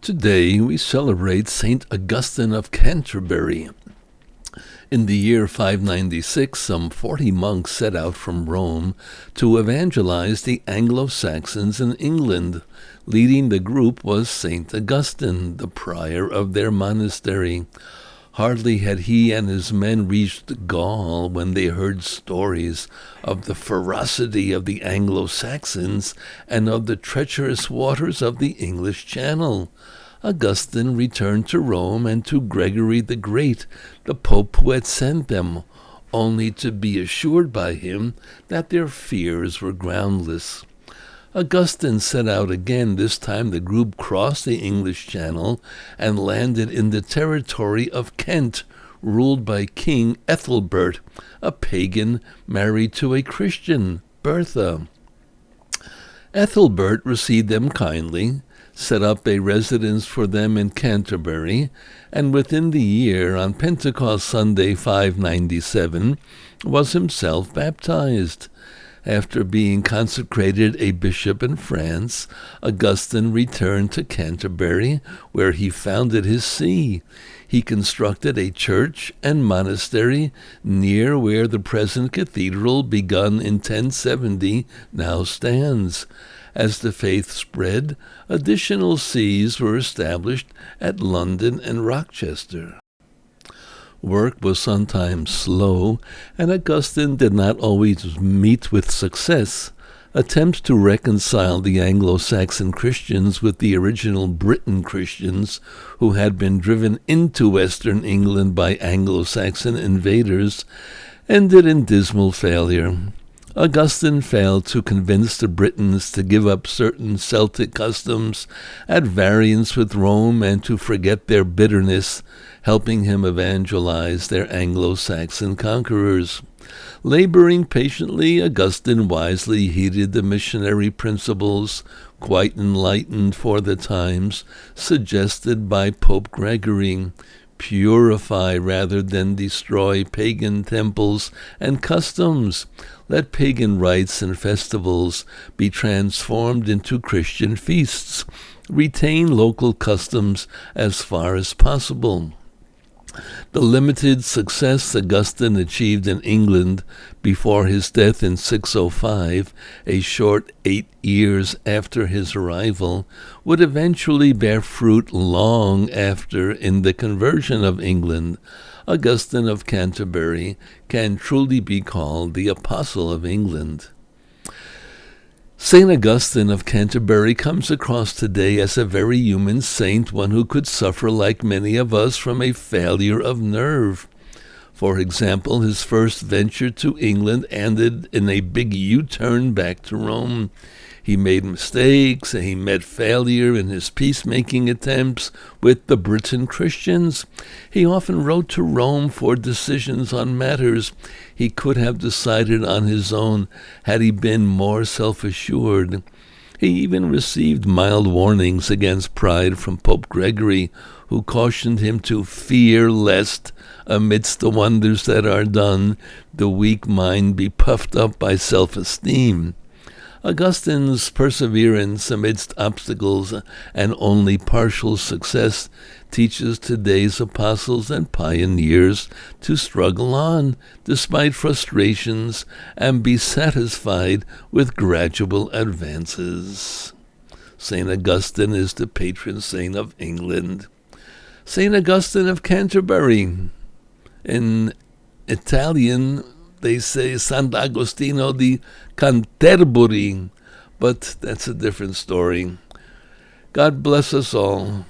Today we celebrate Saint Augustine of Canterbury. In the year 596, some 40 monks set out from Rome to evangelize the Anglo-Saxons in England. Leading the group was Saint Augustine, the prior of their monastery. Hardly had he and his men reached Gaul when they heard stories of the ferocity of the Anglo-Saxons and of the treacherous waters of the English Channel. Augustine returned to Rome and to Gregory the Great, the pope who had sent them, only to be assured by him that their fears were groundless. Augustine set out again. This time the group crossed the English Channel and landed in the territory of Kent, ruled by King Ethelbert, a pagan married to a Christian, Bertha. Ethelbert received them kindly, set up a residence for them in Canterbury, and within the year, on Pentecost Sunday 597, was himself baptized. After being consecrated a bishop in France, Augustine returned to Canterbury, where he founded his see. He constructed a church and monastery near where the present cathedral, begun in 1070, now stands. As the faith spread, additional sees were established at London and Rochester. Work was sometimes slow, and Augustine did not always meet with success. Attempts to reconcile the Anglo-Saxon Christians with the original Briton Christians, who had been driven into Western England by Anglo-Saxon invaders, ended in dismal failure. Augustine failed to convince the Britons to give up certain Celtic customs at variance with Rome and to forget their bitterness, helping him evangelize their Anglo-Saxon conquerors. Laboring patiently, Augustine wisely heeded the missionary principles, quite enlightened for the times, suggested by Pope Gregory. Purify rather than destroy pagan temples and customs. Let pagan rites and festivals be transformed into Christian feasts. Retain local customs as far as possible. The limited success Augustine achieved in England before his death in 605, a short 8 years after his arrival, would eventually bear fruit long after in the conversion of England. Augustine of Canterbury can truly be called the Apostle of England. St. Augustine of Canterbury comes across today as a very human saint, one who could suffer like many of us from a failure of nerve. For example, his first venture to England ended in a big U-turn back to Rome. He made mistakes, and he met failure in his peacemaking attempts with the Briton Christians. He often wrote to Rome for decisions on matters he could have decided on his own had he been more self-assured. He even received mild warnings against pride from Pope Gregory, who cautioned him to fear lest, amidst the wonders that are done, the weak mind be puffed up by self-esteem. Augustine's perseverance amidst obstacles and only partial success teaches today's apostles and pioneers to struggle on, despite frustrations, and be satisfied with gradual advances. St. Augustine is the patron saint of England. St. Augustine of Canterbury. In Italian, they say Sant'Agostino di Canterbury, but that's a different story. God bless us all.